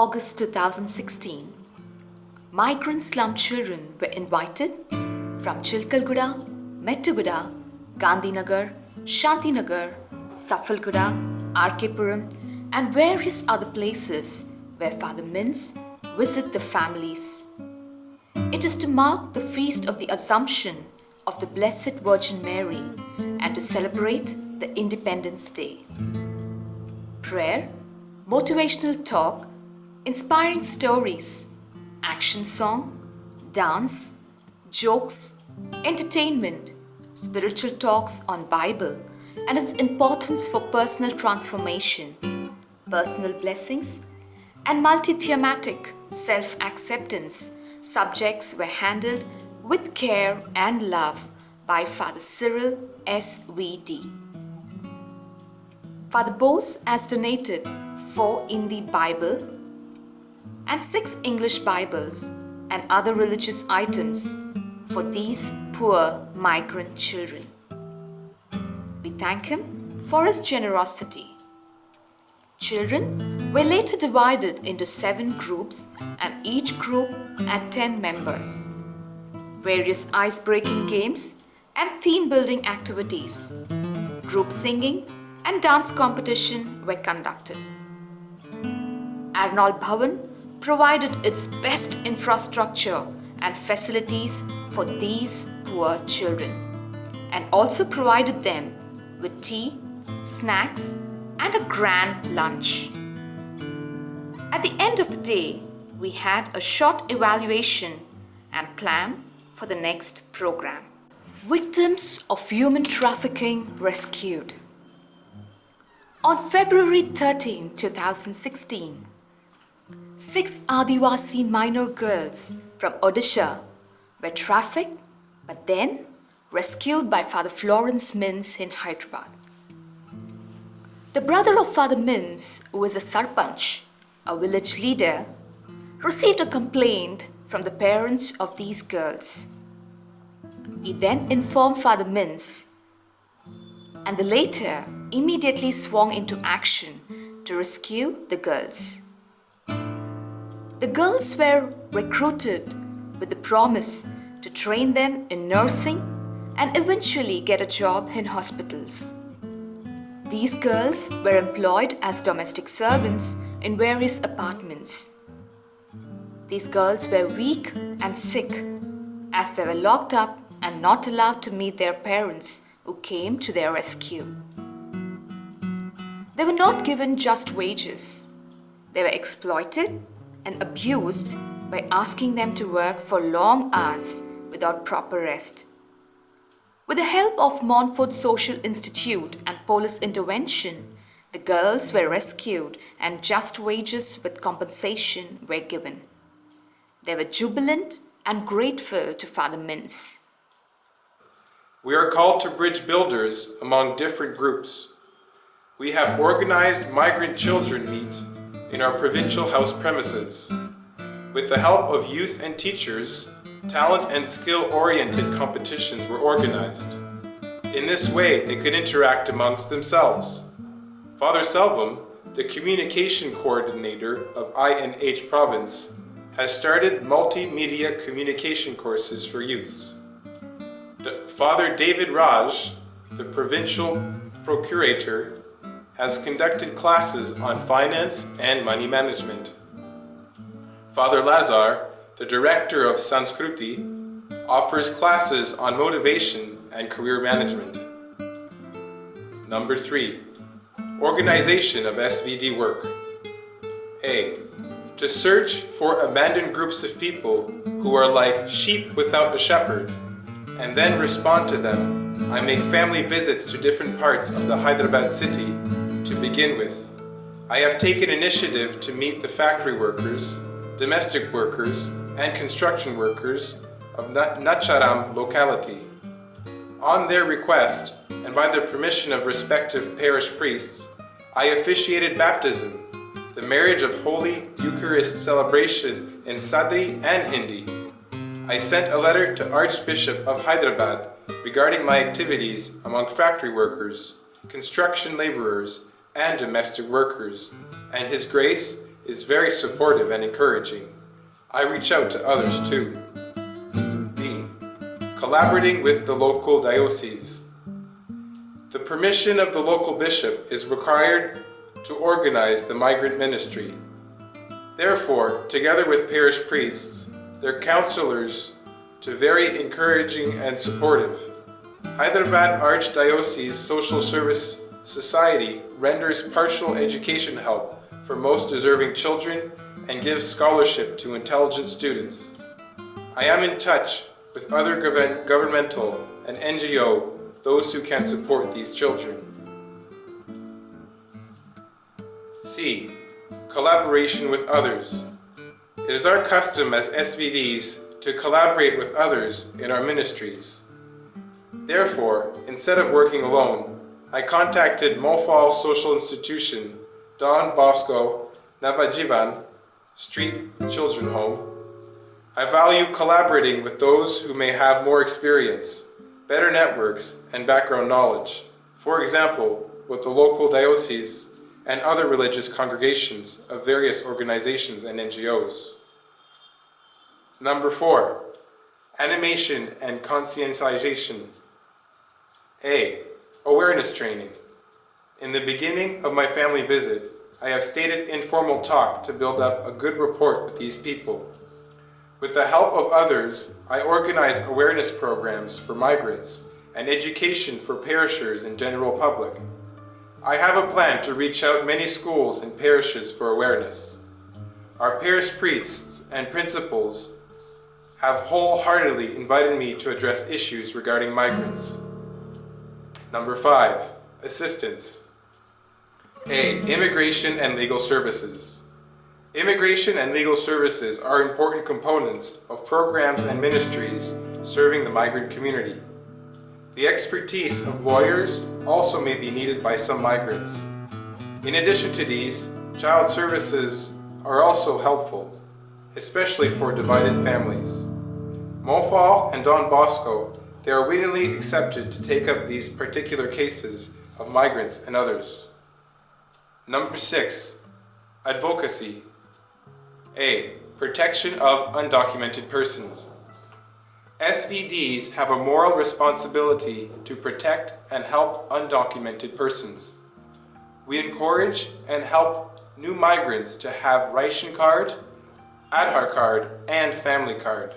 August 2016, migrant slum children were invited from Chilkalguda, Mettuguda, Gandhinagar, Shantinagar, Safalguda, RK-Puram and various other places where Father Minz visit the families. It is to mark the feast of the Assumption of the Blessed Virgin Mary and to celebrate the Independence Day. Prayer, motivational talk, inspiring stories, action song, dance, jokes, entertainment, spiritual talks on Bible and its importance for personal transformation, personal blessings, and multi-thematic self-acceptance subjects were handled with care and love by Father Cyril SVD. Father Bose has donated 4 Hindi Bible and 6 English Bibles and other religious items for these poor migrant children. We thank him for his generosity. Children were later divided into 7 groups and each group had 10 members. Various ice-breaking games and theme-building activities, group singing and dance competition were conducted. Arnold Bhavan provided its best infrastructure and facilities for these poor children and also provided them with tea, snacks and a grand lunch. At the end of the day, we had a short evaluation and plan for the next program. Victims of human trafficking rescued. On February 13, 2016, 6 Adivasi minor girls from Odisha were trafficked but then rescued by Father Florence Minz in Hyderabad. The brother of Father Minz, who is a sarpanch, a village leader, received a complaint from the parents of these girls. He then informed Father Minz and the latter immediately swung into action to rescue the girls. The girls were recruited with the promise to train them in nursing and eventually get a job in hospitals. These girls were employed as domestic servants in various apartments. These girls were weak and sick as they were locked up and not allowed to meet their parents who came to their rescue. They were not given just wages. They were exploited and abused by asking them to work for long hours without proper rest. With the help of Montfort Social Institute and police intervention, the girls were rescued and just wages with compensation were given. They were jubilant and grateful to Father Minz. We are called to bridge builders among different groups. We have organized migrant children meets in our provincial house premises. With the help of youth and teachers, talent and skill-oriented competitions were organized. In this way, they could interact amongst themselves. Father Selvum, the communication coordinator of INH province, has started multimedia communication courses for youths. Father David Raj, the provincial procurator, has conducted classes on finance and money management. Father Lazar, the director of Sanskruti, offers classes on motivation and career management. Number 3. Organization of SVD work. A. To search for abandoned groups of people who are like sheep without a shepherd, and then respond to them. I make family visits to different parts of the Hyderabad city to begin with. I have taken initiative to meet the factory workers, domestic workers, and construction workers of Nacharam locality. On their request, and by the permission of respective parish priests, I officiated baptism, the marriage of Holy Eucharist celebration in Sadri and Hindi. I sent a letter to Archbishop of Hyderabad regarding my activities among factory workers, construction laborers, and domestic workers, and His Grace is very supportive and encouraging. I reach out to others too. B. Collaborating with the local diocese. The permission of the local bishop is required to organize the migrant ministry. Therefore, together with parish priests, their counselors, to very encouraging and supportive. Hyderabad Archdiocese Social Service Society renders partial education help for most deserving children and gives scholarship to intelligent students. I am in touch with other governmental and NGO, those who can support these children. C. Collaboration with others. It is our custom as SVDs to collaborate with others in our ministries. Therefore, instead of working alone, I contacted Mofal Social Institution, Don Bosco Navajivan Street Children Home. I value collaborating with those who may have more experience, better networks, and background knowledge. For example, with the local diocese and other religious congregations of various organizations and NGOs. Number 4, animation and conscientization. A. Awareness training. In the beginning of my family visit, I have stated informal talk to build up a good rapport with these people. With the help of others, I organize awareness programs for migrants and education for parishioners and general public. I have a plan to reach out many schools and parishes for awareness. Our parish priests and principals have wholeheartedly invited me to address issues regarding migrants. Number 5, assistance. A. Immigration and legal services. Immigration and legal services are important components of programs and ministries serving the migrant community. The expertise of lawyers also may be needed by some migrants. In addition to these, child services are also helpful, especially for divided families. Mofal and Don Bosco, they are willingly accepted to take up these particular cases of migrants and others. Number 6, advocacy. A. Protection of undocumented persons. SVDs have a moral responsibility to protect and help undocumented persons. We encourage and help new migrants to have ration card, Aadhaar card, and family card.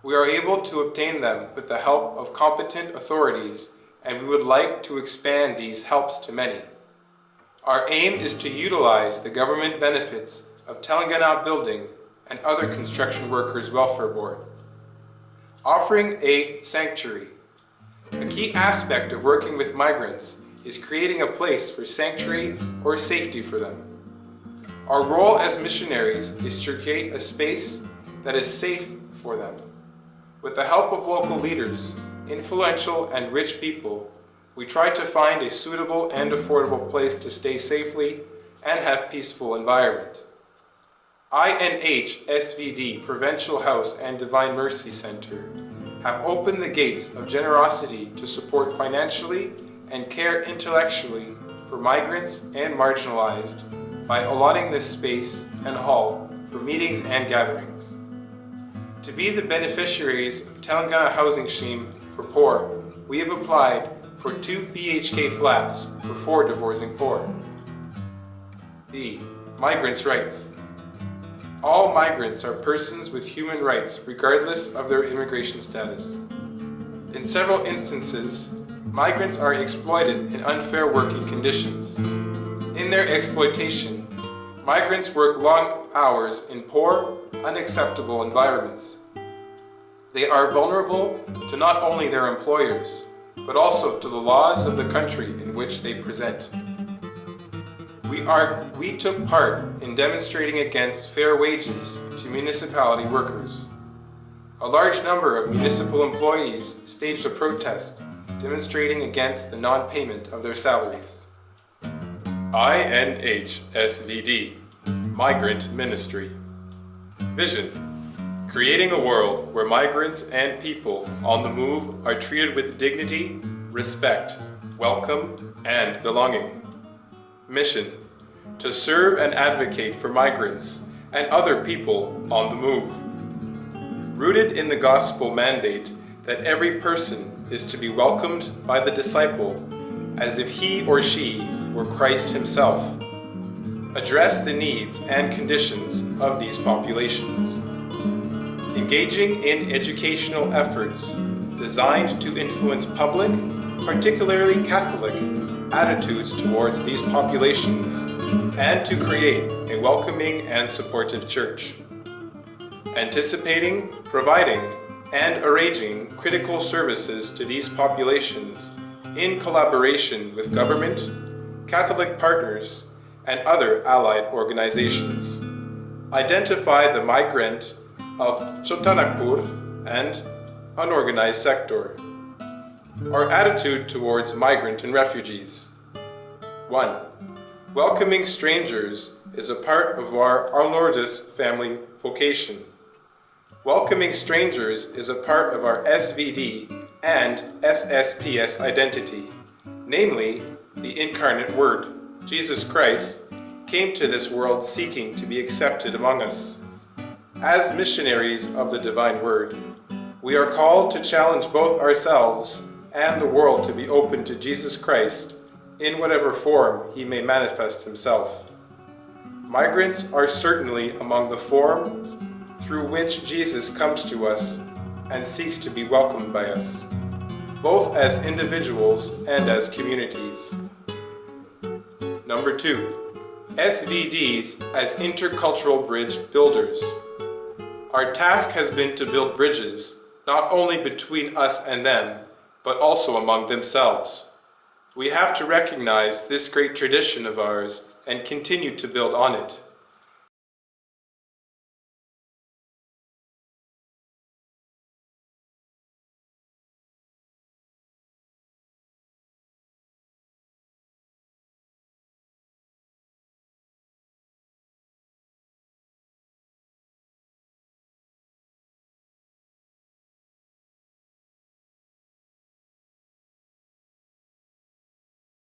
We are able to obtain them with the help of competent authorities, and we would like to expand these helps to many. Our aim is to utilize the government benefits of Telangana Building and other construction workers' welfare board. Offering a sanctuary. A key aspect of working with migrants is creating a place for sanctuary or safety for them. Our role as missionaries is to create a space that is safe for them. With the help of local leaders, influential and rich people, we try to find a suitable and affordable place to stay safely and have peaceful environment. INH SVD Provincial House and Divine Mercy Center have opened the gates of generosity to support financially and care intellectually for migrants and marginalized by allotting this space and hall for meetings and gatherings. To be the beneficiaries of Telangana Housing Scheme for Poor, we have applied for 2 BHK flats for 4 divorcing poor. B. Migrants' rights. All migrants are persons with human rights regardless of their immigration status. In several instances, migrants are exploited in unfair working conditions. In their exploitation, migrants work long hours in poor, unacceptable environments. They are vulnerable to not only their employers, but also to the laws of the country in which they present. We took part in demonstrating against fair wages to municipality workers. A large number of municipal employees staged a protest demonstrating against the non-payment of their salaries. INH SVD, Migrant Ministry. Vision: creating a world where migrants and people on the move are treated with dignity, respect, welcome, and belonging. Mission: to serve and advocate for migrants and other people on the move. Rooted in the gospel mandate that every person is to be welcomed by the disciple as if he or she were Christ himself. Address the needs and conditions of these populations. Engaging in educational efforts designed to influence public, particularly Catholic, attitudes towards these populations and to create a welcoming and supportive church. Anticipating, providing, and arranging critical services to these populations in collaboration with government, Catholic partners, and other allied organizations. Identify the migrant of Chotanagpur and unorganized sector. Our attitude towards migrant and refugees. 1. Welcoming strangers is a part of our Lourdes family vocation. Welcoming strangers is a part of our SVD and SSPS identity, namely, the incarnate Word, Jesus Christ, came to this world seeking to be accepted among us. As missionaries of the divine Word, we are called to challenge both ourselves and the world to be open to Jesus Christ in whatever form he may manifest himself. Migrants are certainly among the forms through which Jesus comes to us and seeks to be welcomed by us, both as individuals and as communities. Number 2, SVDs as intercultural bridge builders. Our task has been to build bridges, not only between us and them, but also among themselves. We have to recognize this great tradition of ours and continue to build on it.